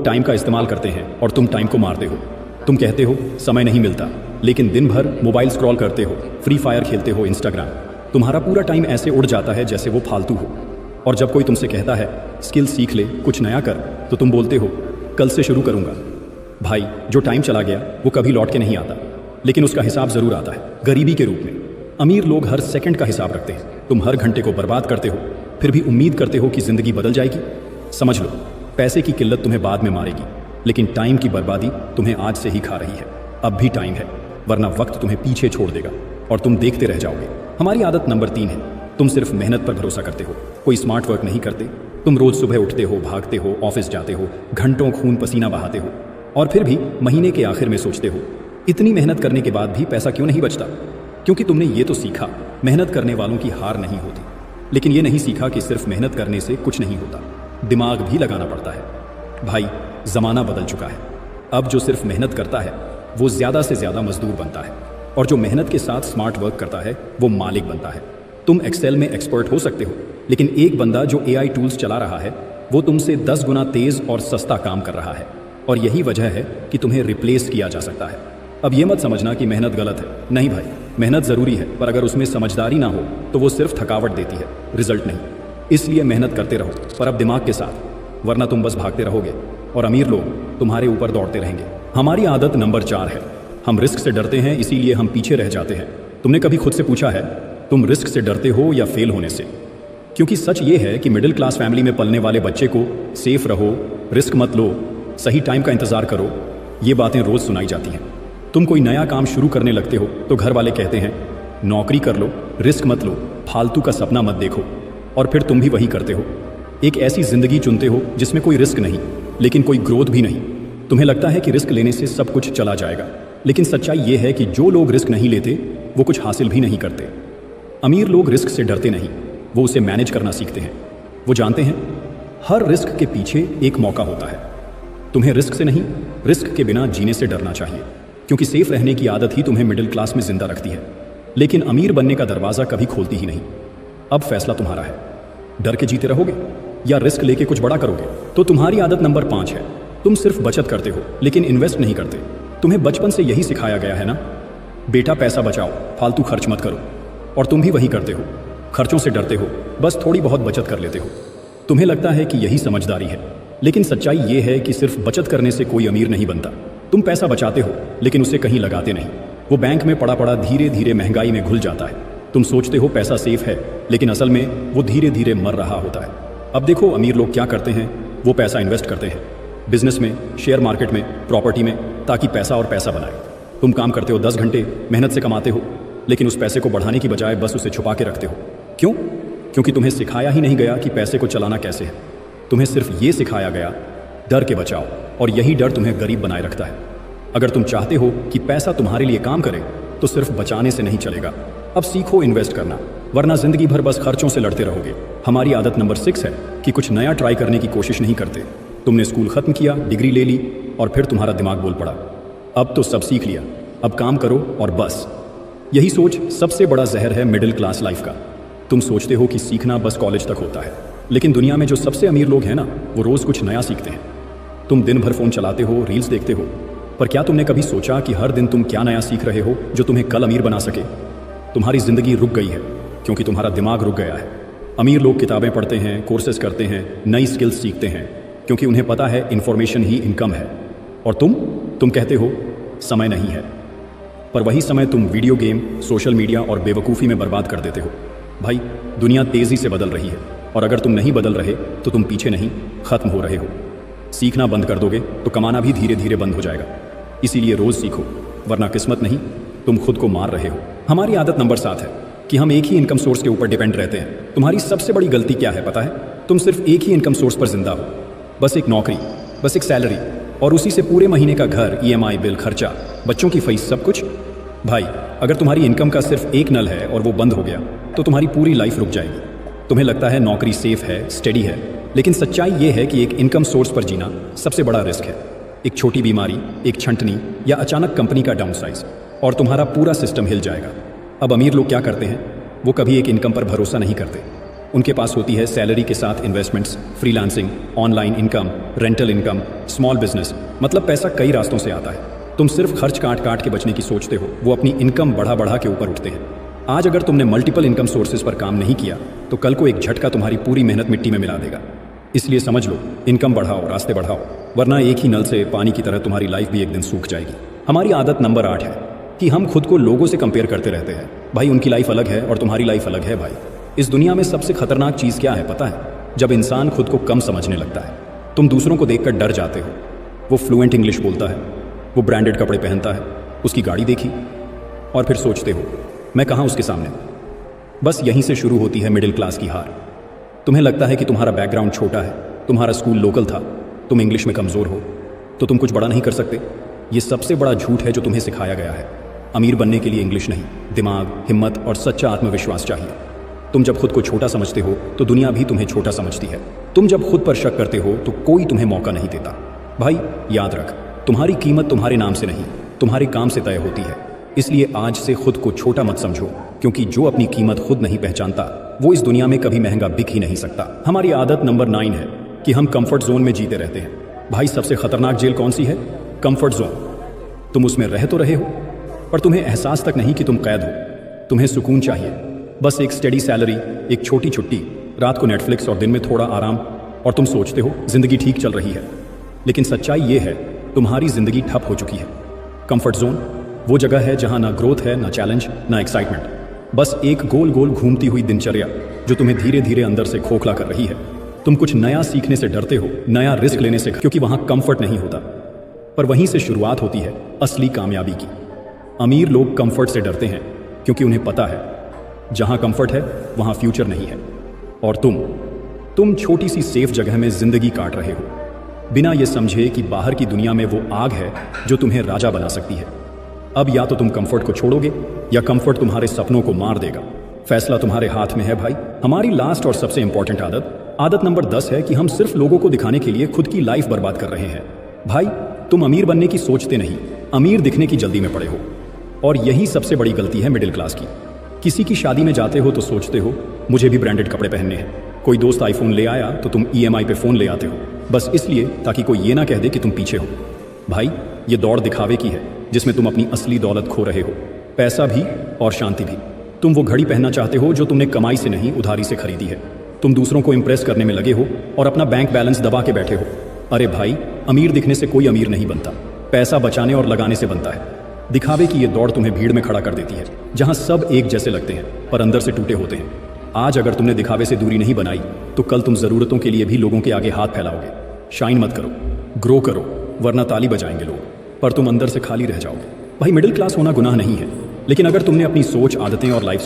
लोग टाइम का इस्तेमाल करते हैं और तुम टाइम को मारते हो। तुम कहते हो समय नहीं मिलता, लेकिन दिन भर मोबाइल स्क्रॉल करते हो, फ्री फायर खेलते हो, इंस्टाग्राम। तुम्हारा पूरा टाइम ऐसे उड़ जाता है जैसे वो फालतू हो। और जब कोई तुमसे कहता है स्किल सीख ले, कुछ नया कर, तो तुम बोलते हो कल से शुरू करूंगा। भाई, जो टाइम चला गया वो कभी लौट के नहीं आता, लेकिन उसका हिसाब जरूर आता है, गरीबी के रूप में। अमीर लोग हर सेकंड का हिसाब रखते हैं, तुम हर घंटे को बर्बाद करते हो, फिर भी उम्मीद करते हो कि जिंदगी बदल जाएगी। समझ लो, पैसे की किल्लत तुम्हें बाद में मारेगी, लेकिन टाइम की बर्बादी तुम्हें आज से ही खा रही है। अब भी टाइम है, वरना वक्त तुम्हें पीछे छोड़ देगा और तुम देखते रह जाओगे। हमारी आदत नंबर 3 है, तुम सिर्फ मेहनत पर भरोसा करते हो, कोई स्मार्ट वर्क नहीं करते। तुम रोज सुबह उठते हो, भागते हो, ऑफिस जाते हो, घंटों खून पसीना बहाते हो, और फिर भी महीने के आखिर में सोचते हो इतनी मेहनत करने के बाद भी पैसा क्यों नहीं बचता। क्योंकि तुमने ये तो सीखा मेहनत करने वालों की हार नहीं होती, लेकिन ये नहीं सीखा कि सिर्फ मेहनत करने से कुछ नहीं होता, दिमाग भी लगाना पड़ता है। भाई, जमाना बदल चुका है। अब जो सिर्फ मेहनत करता है वो ज्यादा से ज्यादा मजदूर बनता है, और जो मेहनत के साथ स्मार्ट वर्क करता है वो मालिक बनता है। तुम एक्सेल में एक्सपर्ट हो सकते हो, लेकिन एक बंदा जो AI टूल्स चला रहा है वो तुमसे 10 गुना तेज और सस्ता काम कर रहा है, और यही वजह है कि तुम्हें रिप्लेस किया जा सकता है। अब ये मत समझना कि मेहनत गलत है, नहीं भाई, मेहनत ज़रूरी है, पर अगर उसमें समझदारी ना हो तो वो सिर्फ थकावट देती है, रिजल्ट नहीं। इसलिए मेहनत करते रहो, पर अब दिमाग के साथ, वरना तुम बस भागते रहोगे और अमीर लोग तुम्हारे ऊपर दौड़ते रहेंगे। हमारी आदत नंबर 4 है, हम रिस्क से डरते हैं, इसीलिए हम पीछे रह जाते हैं। तुमने कभी खुद से पूछा है तुम रिस्क से डरते हो या फेल होने से? क्योंकि सच ये है कि मिडिल क्लास फैमिली में पलने वाले बच्चे को सेफ रहो, रिस्क मत लो, सही टाइम का इंतजार करो, ये बातें रोज सुनाई जाती हैं। तुम कोई नया काम शुरू करने लगते हो तो घर वाले कहते हैं नौकरी कर लो, रिस्क मत लो, फालतू का सपना मत देखो, और फिर तुम भी वही करते हो। एक ऐसी जिंदगी चुनते हो जिसमें कोई रिस्क नहीं, लेकिन कोई ग्रोथ भी नहीं। तुम्हें लगता है कि रिस्क लेने से सब कुछ चला जाएगा, लेकिन सच्चाई ये है कि जो लोग रिस्क नहीं लेते वो कुछ हासिल भी नहीं करते। अमीर लोग रिस्क से डरते नहीं, वो उसे मैनेज करना सीखते हैं। वो जानते हैं हर रिस्क के पीछे एक मौका होता है। तुम्हें रिस्क से नहीं, रिस्क के बिना जीने से डरना चाहिए, क्योंकि सेफ रहने की आदत ही तुम्हें मिडिल क्लास में जिंदा रखती है, लेकिन अमीर बनने का दरवाजा कभी खोलती ही नहीं। अब फैसला तुम्हारा है, डर के जीते रहोगे या रिस्क लेके कुछ बड़ा करोगे। तो तुम्हारी आदत नंबर 5 है, तुम सिर्फ बचत करते हो लेकिन इन्वेस्ट नहीं करते। तुम्हें बचपन से यही सिखाया गया है ना, बेटा पैसा बचाओ, फालतू खर्च मत करो, और तुम भी वही करते हो। खर्चों से डरते हो, बस थोड़ी बहुत बचत कर लेते हो। तुम्हें लगता है कि यही समझदारी है, लेकिन सच्चाई ये है कि सिर्फ बचत करने से कोई अमीर नहीं बनता। तुम पैसा बचाते हो लेकिन उसे कहीं लगाते नहीं, वो बैंक में पड़ा पड़ा धीरे धीरे महंगाई में घुल जाता है। तुम सोचते हो पैसा सेफ है, लेकिन असल में वो धीरे धीरे मर रहा होता है। अब देखो अमीर लोग क्या करते हैं, वो पैसा इन्वेस्ट करते हैं बिजनेस में, शेयर मार्केट में, प्रॉपर्टी में, ताकि पैसा और पैसा बनाए। तुम काम करते हो 10 घंटे, मेहनत से कमाते हो, लेकिन उस पैसे को बढ़ाने की बजाय बस उसे छुपा के रखते हो। क्यों? क्योंकि तुम्हें सिखाया ही नहीं गया कि पैसे को चलाना कैसे है। तुम्हें सिर्फ ये सिखाया गया डर के बचाओ, और यही डर तुम्हें गरीब बनाए रखता है। अगर तुम चाहते हो कि पैसा तुम्हारे लिए काम करे तो सिर्फ बचाने से नहीं चलेगा। अब सीखो इन्वेस्ट करना, वरना जिंदगी भर बस खर्चों से लड़ते रहोगे। हमारी आदत नंबर 6 है कि कुछ नया ट्राई करने की कोशिश नहीं करते। तुमने स्कूल खत्म किया, डिग्री ले ली, और फिर तुम्हारा दिमाग बोल पड़ा अब तो सब सीख लिया, अब काम करो और बस। यही सोच सबसे बड़ा जहर है मिडिल क्लास लाइफ का। तुम सोचते हो कि सीखना बस कॉलेज तक होता है, लेकिन दुनिया में जो सबसे अमीर लोग हैं ना, वो रोज कुछ नया सीखते हैं। तुम दिन भर फोन चलाते हो, रील्स देखते हो, पर क्या तुमने कभी सोचा कि हर दिन तुम क्या नया सीख रहे हो जो तुम्हें कल अमीर बना सके? तुम्हारी जिंदगी रुक गई है क्योंकि तुम्हारा दिमाग रुक गया है। अमीर लोग किताबें पढ़ते हैं, कोर्सेज करते हैं, नई स्किल्स सीखते हैं, क्योंकि उन्हें पता है इन्फॉर्मेशन ही इनकम है। और तुम कहते हो समय नहीं है, पर वही समय तुम वीडियो गेम, सोशल मीडिया और बेवकूफ़ी में बर्बाद कर देते हो। भाई, दुनिया तेज़ी से बदल रही है, और अगर तुम नहीं बदल रहे तो तुम पीछे नहीं, ख़त्म हो रहे हो। सीखना बंद कर दोगे तो कमाना भी धीरे धीरे बंद हो जाएगा। इसीलिए रोज़ सीखो, वरना किस्मत नहीं, तुम खुद को मार रहे हो। हमारी आदत नंबर 7 है कि हम एक ही इनकम सोर्स के ऊपर डिपेंड रहते हैं। तुम्हारी सबसे बड़ी गलती क्या है पता है? तुम सिर्फ एक ही इनकम सोर्स पर जिंदा हो, बस एक नौकरी, बस एक सैलरी, और उसी से पूरे महीने का घर, EMI बिल, खर्चा, बच्चों की फीस, सब कुछ। भाई, अगर तुम्हारी इनकम का सिर्फ एक नल है और वो बंद हो गया तो तुम्हारी पूरी लाइफ रुक जाएगी। तुम्हें लगता है नौकरी सेफ है, स्टेडी है, लेकिन सच्चाई ये है कि एक इनकम सोर्स पर जीना सबसे बड़ा रिस्क है। एक छोटी बीमारी, एक छंटनी या अचानक कंपनी का डाउनसाइज, और तुम्हारा पूरा सिस्टम हिल जाएगा। अब अमीर लोग क्या करते हैं? वो कभी एक इनकम पर भरोसा नहीं करते, उनके पास होती है सैलरी के साथ investments, freelancing, online income, rental income, small business, मतलब पैसा कई रास्तों से आता है। तुम सिर्फ खर्च काट काट के बचने की सोचते हो, वो अपनी इनकम बढ़ा बढ़ा के ऊपर उठते हैं। आज अगर तुमने मल्टीपल इनकम सोर्सेज पर काम नहीं किया तो कल को एक झटका तुम्हारी पूरी मेहनत मिट्टी में मिला देगा। इसलिए समझ लो, इनकम बढ़ाओ, रास्ते बढ़ाओ, वरना एक ही नल से पानी की तरह तुम्हारी लाइफ भी एक दिन सूख जाएगी। हमारी आदत नंबर 8 है कि हम खुद को लोगों से कंपेयर करते रहते हैं। भाई उनकी लाइफ अलग है और तुम्हारी लाइफ अलग है। भाई इस दुनिया में सबसे खतरनाक चीज़ क्या है पता है? जब इंसान खुद को कम समझने लगता है। तुम दूसरों को देखकर डर जाते हो। वो फ्लुएंट इंग्लिश बोलता है, वो ब्रांडेड कपड़े पहनता है, उसकी गाड़ी देखी, और फिर सोचते हो मैं कहाँ उसके सामने। बस यहीं से शुरू होती है मिडिल क्लास की हार। तुम्हें लगता है कि तुम्हारा बैकग्राउंड छोटा है, तुम्हारा स्कूल लोकल था, तुम इंग्लिश में कमज़ोर हो, तो तुम कुछ बड़ा नहीं कर सकते। ये सबसे बड़ा झूठ है जो तुम्हें सिखाया गया है। अमीर बनने के लिए इंग्लिश नहीं, दिमाग, हिम्मत और सच्चा आत्मविश्वास चाहिए। तुम जब खुद को छोटा समझते हो तो दुनिया भी तुम्हें छोटा समझती है। तुम जब खुद पर शक करते हो तो कोई तुम्हें मौका नहीं देता। भाई याद रख, तुम्हारी कीमत तुम्हारे नाम से नहीं, तुम्हारे काम से तय होती है। इसलिए आज से खुद को छोटा मत समझो, क्योंकि जो अपनी कीमत खुद नहीं पहचानता वो इस दुनिया में कभी महंगा बिक ही नहीं सकता। हमारी आदत नंबर 9 है कि हम कंफर्ट जोन में जीते रहते हैं। भाई सबसे खतरनाक जेल कौन सी है? Comfort zone. तुम उसमें रह तो रहे हो, पर तुम्हें एहसास तक नहीं कि तुम कैद हो। तुम्हें सुकून चाहिए, बस एक स्टेडी सैलरी, एक छोटी छुट्टी, रात को नेटफ्लिक्स और दिन में थोड़ा आराम, और तुम सोचते हो जिंदगी ठीक चल रही है। लेकिन सच्चाई ये है, तुम्हारी जिंदगी ठप हो चुकी है। कंफर्ट जोन वो जगह है जहां ना ग्रोथ है, ना चैलेंज, ना एक्साइटमेंट, बस एक गोल गोल घूमती हुई दिनचर्या जो तुम्हें धीरे धीरे अंदर से खोखला कर रही है। तुम कुछ नया सीखने से डरते हो, नया रिस्क लेने से, क्योंकि वहां कंफर्ट नहीं होता। पर वहीं से शुरुआत होती है असली कामयाबी की। अमीर लोग कंफर्ट से डरते हैं क्योंकि उन्हें पता है जहां कंफर्ट है वहां फ्यूचर नहीं है। और तुम छोटी सी सेफ जगह में जिंदगी काट रहे हो, बिना ये समझे कि बाहर की दुनिया में वो आग है जो तुम्हें राजा बना सकती है। अब या तो तुम कंफर्ट को छोड़ोगे या कंफर्ट तुम्हारे सपनों को मार देगा। फैसला तुम्हारे हाथ में है भाई। हमारी लास्ट और सबसे इंपॉर्टेंट आदत नंबर 10 है कि हम सिर्फ लोगों को दिखाने के लिए खुद की लाइफ बर्बाद कर रहे हैं। भाई तुम अमीर बनने की सोचते नहीं, अमीर दिखने की जल्दी में पड़े हो। और यही सबसे बड़ी गलती है मिडिल क्लास की। किसी की शादी में जाते हो तो सोचते हो मुझे भी ब्रांडेड कपड़े पहनने हैं। कोई दोस्त आईफोन ले आया तो तुम EMI पे फ़ोन ले आते हो, बस इसलिए ताकि कोई ये ना कह दे कि तुम पीछे हो। भाई ये दौड़ दिखावे की है जिसमें तुम अपनी असली दौलत खो रहे हो, पैसा भी और शांति भी। तुम वो घड़ी पहनना चाहते हो जो तुमने कमाई से नहीं उधारी से खरीदी है। तुम दूसरों को इंप्रेस करने में लगे हो और अपना बैंक बैलेंस दबा के बैठे हो। अरे भाई, अमीर दिखने से कोई अमीर नहीं बनता, पैसा बचाने और लगाने से बनता है। दिखावे की ये दौड़ तुम्हें भीड़ में खड़ा कर देती है, जहां सब एक जैसे लगते हैं पर अंदर से टूटे होते हैं। आज अगर तुमने दिखावे से दूरी नहीं बनाई तो कल तुम ज़रूरतों के लिए भी लोगों के आगे हाथ फैलाओगे। शाइन मत करो, ग्रो करो, वरना ताली बजाएंगे लोग, पर तुम अंदर से खाली रह जाओगे। भाई मिडिल क्लास होना गुनाह नहीं है, लेकिन अगर तुमने अपनी सोच, आदतें और लाइफ